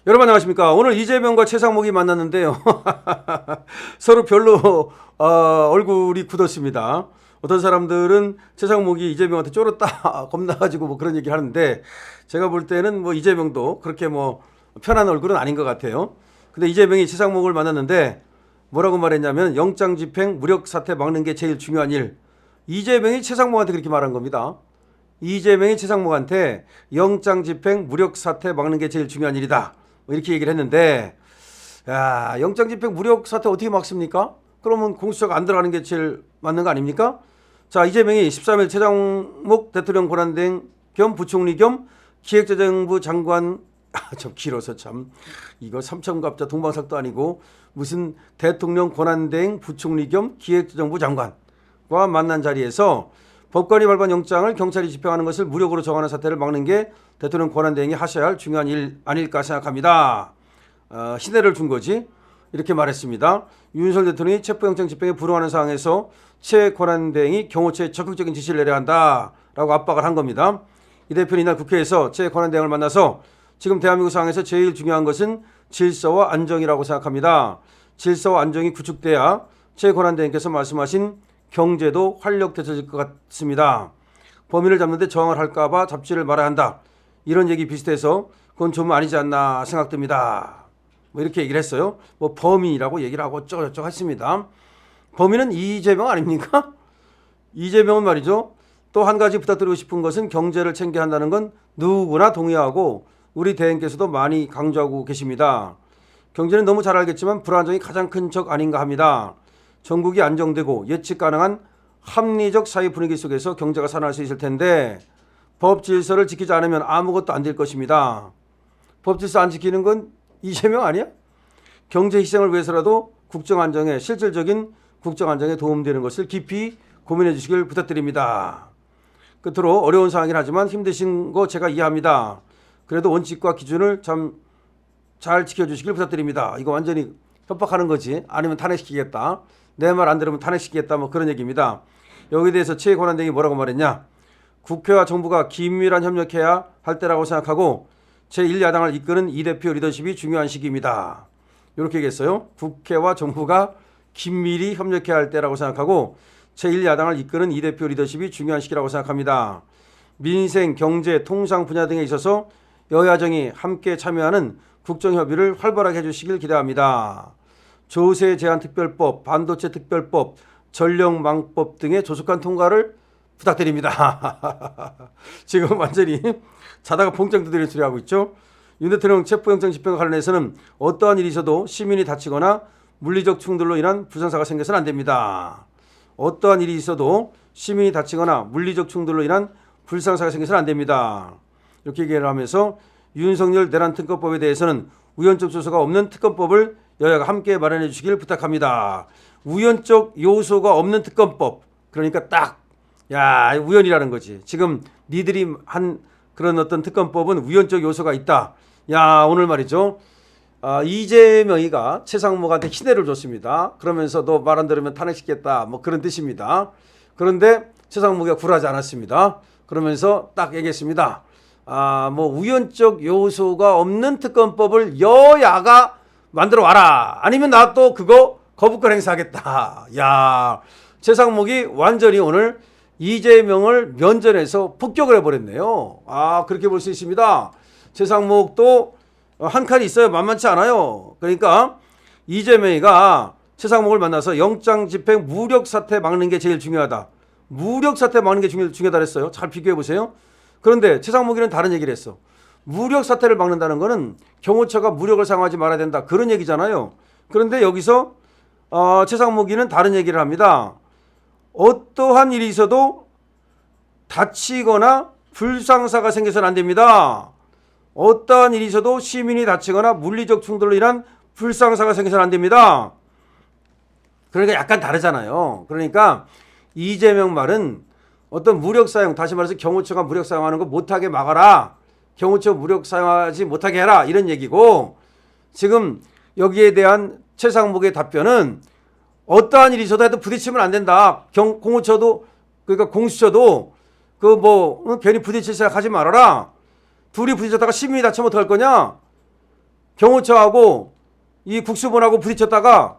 여러분 안녕하십니까. 오늘 이재명과 최상목이 만났는데요. 서로 별로 얼굴이 굳었습니다. 어떤 사람들은 최상목이 이재명한테 쫄았다 겁나가지고 뭐 그런 얘기를 하는데, 제가 볼 때는 뭐 이재명도 그렇게 뭐 편한 얼굴은 아닌 것 같아요. 근데 이재명이 최상목을 만났는데 뭐라고 말했냐면, 영장집행 무력사태 막는 게 제일 중요한 일. 이재명이 최상목한테 그렇게 말한 겁니다. 이재명이 최상목한테 영장집행 무력사태 막는 게 제일 중요한 일이다, 뭐 이렇게 얘기를 했는데, 야, 영장집행 무력사태 어떻게 막습니까? 그러면 공수처가 안 들어가는 게 제일 맞는 거 아닙니까? 자, 이재명이 13일 최상목 대통령 권한대행 겸 부총리 겸 기획재정부 장관, 좀 길어서 참, 이거 삼천갑자 동방삭도 아니고 무슨 대통령 권한대행 부총리 겸 기획재정부 장관과 만난 자리에서 법관이 발부한 영장을 경찰이 집행하는 것을 무력으로 정하는 사태를 막는 게 대통령 권한대행이 하셔야 할 중요한 일 아닐까 생각합니다. 신뢰를 준 거지, 이렇게 말했습니다. 윤석열 대통령이 체포영장 집행에 불응하는 상황에서 최 권한대행이 경호처에 적극적인 지시를 내려야 한다라고 압박을 한 겁니다. 이 대표는 이날 국회에서 최 권한대행을 만나서 지금 대한민국 상황에서 제일 중요한 것은 질서와 안정이라고 생각합니다. 질서와 안정이 구축돼야 최 권한대행께서 말씀하신 경제도 활력되어질 것 같습니다. 범인을 잡는데 저항을 할까봐 잡지를 말아야 한다, 이런 얘기 비슷해서 그건 좀 아니지 않나 생각됩니다. 뭐 이렇게 얘기를 했어요. 뭐 범인이라고 얘기를 하고 어쩌고저쩌고 했습니다. 범인은 이재명 아닙니까? 이재명은 말이죠. 또 한 가지 부탁드리고 싶은 것은 경제를 챙겨야 한다는 건 누구나 동의하고 우리 대행께서도 많이 강조하고 계십니다. 경제는 너무 잘 알겠지만 불안정이 가장 큰 적 아닌가 합니다. 전국이 안정되고 예측 가능한 합리적 사회 분위기 속에서 경제가 살아날 수 있을 텐데, 법 질서를 지키지 않으면 아무것도 안 될 것입니다. 법 질서 안 지키는 건 이재명 아니야? 경제 희생을 위해서라도 국정 안정에, 실질적인 국정 안정에 도움되는 것을 깊이 고민해 주시길 부탁드립니다. 끝으로 어려운 상황이긴 하지만 힘드신 거 제가 이해합니다. 그래도 원칙과 기준을 참 잘 지켜주시길 부탁드립니다. 이거 완전히 협박하는 거지. 아니면 탄핵시키겠다, 내 말 안 들으면 탄핵시키겠다, 뭐 그런 얘기입니다. 여기에 대해서 최 권한대행이 뭐라고 말했냐? 국회와 정부가 긴밀한 협력해야 할 때라고 생각하고 제1야당을 이끄는 이 대표 리더십이 중요한 시기입니다. 이렇게 얘기했어요. 국회와 정부가 긴밀히 협력해야 할 때라고 생각하고 제1야당을 이끄는 이 대표 리더십이 중요한 시기라고 생각합니다. 민생, 경제, 통상 분야 등에 있어서 여야정이 함께 참여하는 국정협의를 활발하게 해주시길 기대합니다. 조세 제한 특별법, 반도체 특별법, 전력망법 등의 조속한 통과를 부탁드립니다. 지금 완전히 자다가 봉장 두드리는 소리 하고 있죠. 윤 대통령 체포영장 집행과 관련해서는 어떠한 일이 있어도 시민이 다치거나 물리적 충돌로 인한 불상사가 생겨서는 안 됩니다. 어떠한 일이 있어도 시민이 다치거나 물리적 충돌로 인한 불상사가 생겨서는 안 됩니다. 이렇게 얘기를 하면서 윤석열 내란 특검법에 대해서는 우연적 요소가 없는 특검법을 여야가 함께 마련해 주시길 부탁합니다. 우연적 요소가 없는 특검법, 그러니까 딱, 야, 우연이라는 거지. 지금 니들이 한 그런 어떤 특검법은 우연적 요소가 있다. 야, 오늘 말이죠. 이재명이가 최상목한테 신뢰를 줬습니다. 그러면서 너 말 안 들으면 탄핵시키겠다, 뭐 그런 뜻입니다. 그런데 최상목이가 굴하지 않았습니다. 그러면서 딱 얘기했습니다. 뭐 우연적 요소가 없는 특검법을 여야가 만들어 와라. 아니면 나 또 그거 거부권 행사하겠다. 야, 최상목이 완전히 오늘 이재명을 면전에서 폭격을 해버렸네요. 그렇게 볼 수 있습니다. 최상목도 한 칸이 있어요. 만만치 않아요. 그러니까 이재명이가 최상목을 만나서 영장집행 무력사태 막는 게 제일 중요하다, 무력사태 막는 게 중요하다 그랬어요. 잘 비교해보세요. 그런데 최상목이는 다른 얘기를 했어. 무력사태를 막는다는 거는 경호처가 무력을 사용하지 말아야 된다, 그런 얘기잖아요. 그런데 여기서 최상목이는 다른 얘기를 합니다. 어떠한 일이 있어도 다치거나 불상사가 생겨서는 안 됩니다. 어떠한 일이 있어도 시민이 다치거나 물리적 충돌로 인한 불상사가 생겨서는 안 됩니다. 그러니까 약간 다르잖아요. 그러니까 이재명 말은 어떤 무력 사용, 다시 말해서 경호처가 무력 사용하는 거 못하게 막아라, 경호처 무력 사용하지 못하게 해라, 이런 얘기고, 지금 여기에 대한 최상목의 답변은 어떠한 일이 있어도 해도 부딪히면 안 된다. 공호처도, 그러니까 공수처도 괜히 부딪힐 생각하지 말아라. 둘이 부딪혔다가 시민이 다치면 어떡할 거냐? 경호처하고 이 국수본하고 부딪혔다가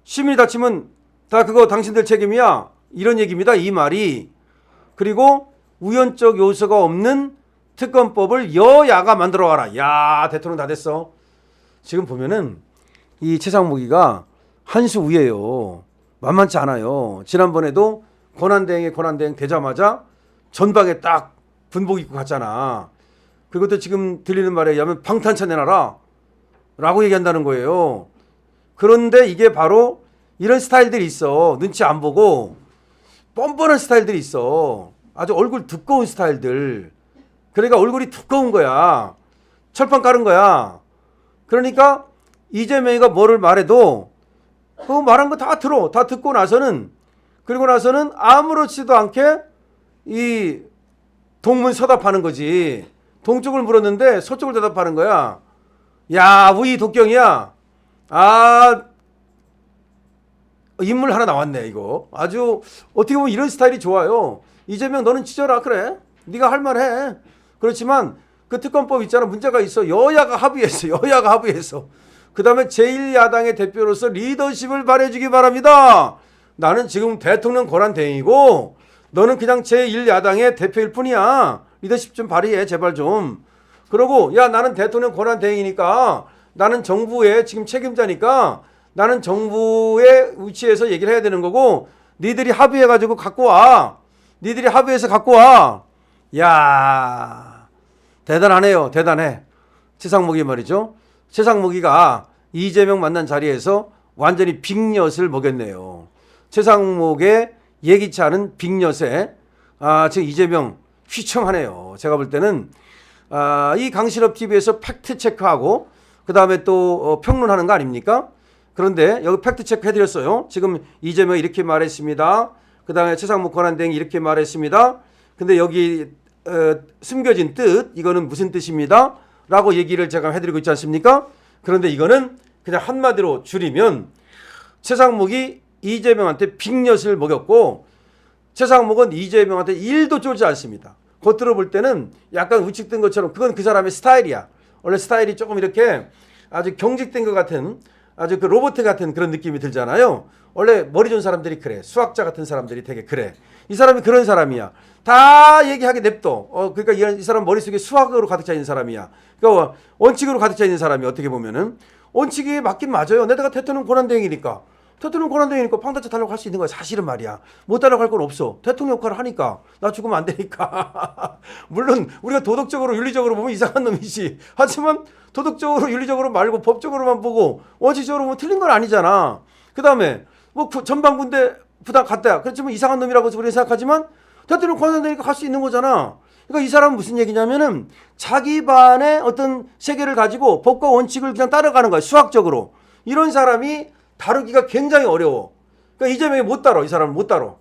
시민이 다치면 다 그거 당신들 책임이야. 이런 얘기입니다. 이 말이. 그리고 우연적 요소가 없는 특검법을 여야가 만들어 와라. 야, 대통령 다 됐어. 지금 보면은 이 최상목이가 한 수 위에요. 만만치 않아요. 지난번에도 권한대행에 권한대행 되자마자 전방에 딱 군복 입고 갔잖아. 그리고 지금 들리는 말에 의하면 방탄차 내놔라 라고 얘기한다는 거예요. 그런데 이게 바로 이런 스타일들이 있어. 눈치 안 보고 뻔뻔한 스타일들이 있어. 아주 얼굴 두꺼운 스타일들. 그러니까 얼굴이 두꺼운 거야. 철판 깔은 거야. 그러니까 이재명이가 뭐를 말해도 그 말한 거 다 들어. 다 듣고 나서는, 그리고 나서는 아무렇지도 않게 이 동문 서답하는 거지. 동쪽을 물었는데 서쪽을 대답하는 거야. 야, 우리 독경이야. 아, 인물 하나 나왔네 이거. 아주 어떻게 보면 이런 스타일이 좋아요. 이재명 너는 찢어라. 그래, 네가 할 말 해. 그렇지만 그 특검법 있잖아. 문제가 있어. 여야가 합의했어. 그 다음에 제1야당의 대표로서 리더십을 발휘해주기 바랍니다. 나는 지금 대통령 권한대행이고 너는 그냥 제1야당의 대표일 뿐이야. 리더십 좀 발휘해 제발 좀. 그러고 야, 나는 대통령 권한대행이니까, 나는 정부의 지금 책임자니까 나는 정부의 위치에서 얘기를 해야 되는 거고, 니들이 합의해가지고 갖고 와. 니들이 합의해서 갖고 와. 야, 대단하네요. 대단해. 최상목이 말이죠. 최상목이가 이재명 만난 자리에서 완전히 빅엿을 먹였네요. 최상목의 예기치 않은 빅엿에 지금 이재명 휘청하네요. 제가 볼 때는 이 강신업 TV에서 팩트 체크하고 그 다음에 또 평론하는 거 아닙니까? 그런데 여기 팩트 체크 해드렸어요. 지금 이재명이 이렇게 말했습니다. 그 다음에 최상목 권한대행이 이렇게 말했습니다. 근데 여기 숨겨진 뜻, 이거는 무슨 뜻입니다 라고 얘기를 제가 해드리고 있지 않습니까? 그런데 이거는 그냥 한마디로 줄이면 최상목이 이재명한테 빅엿을 먹였고, 최상목은 이재명한테 1도 쫄지 않습니다. 겉으로 볼 때는 약간 우측된 것처럼 그건 그 사람의 스타일이야. 원래 스타일이 조금 이렇게 아주 경직된 것 같은, 아주 그 로봇 같은 그런 느낌이 들잖아요. 원래 머리 좋은 사람들이 그래. 수학자 같은 사람들이 되게 그래. 이 사람이 그런 사람이야. 다 얘기하게 냅둬. 그러니까 이 사람 머릿속에 수학으로 가득 차 있는 사람이야. 그러니까 원칙으로 가득 차 있는 사람이, 어떻게 보면은 원칙이 맞긴 맞아요. 내가 대통령 권한대행이니까 방탄차 달라고 할 수 있는 거야. 사실은 말이야. 못 달라고 할 건 없어. 대통령 역할을 하니까. 나 죽으면 안 되니까. 물론 우리가 도덕적으로 윤리적으로 보면 이상한 놈이지. 하지만 도덕적으로 윤리적으로 말고 법적으로만 보고 원칙적으로 보면 틀린 건 아니잖아. 그 다음에 뭐 전방군대 부당 갔다. 그렇지만 이상한 놈이라고 우리가 생각하지만 대통령 권한되니까 갈 수 있는 거잖아. 그러니까 이 사람은 무슨 얘기냐면은 자기 반의 어떤 세계를 가지고 법과 원칙을 그냥 따라가는 거야. 수학적으로. 이런 사람이 다루기가 굉장히 어려워. 그러니까 이재명이 못 다뤄. 이 사람은 못 다뤄.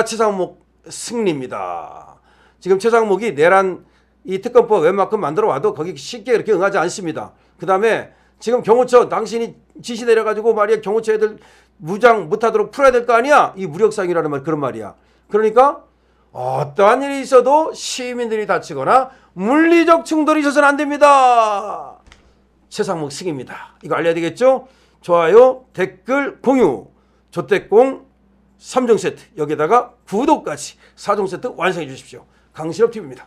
최상목 승리입니다. 지금 최상목이 내란 이 특검법 웬만큼 만들어 와도 거기 쉽게 그렇게 응하지 않습니다. 그 다음에 지금 경호처 당신이 지시 내려가지고 말이야, 경호처 애들 무장 못하도록 풀어야 될 거 아니야. 이 무력상이라는 말, 그런 말이야. 그러니까 어떠한 일이 있어도 시민들이 다치거나 물리적 충돌이 있어서는 안 됩니다. 최상목 승입니다. 이거 알려야 되겠죠? 좋아요, 댓글, 공유, 조태공 3종 세트, 여기다가 구독까지 4종 세트 완성해 주십시오. 강신업 TV입니다.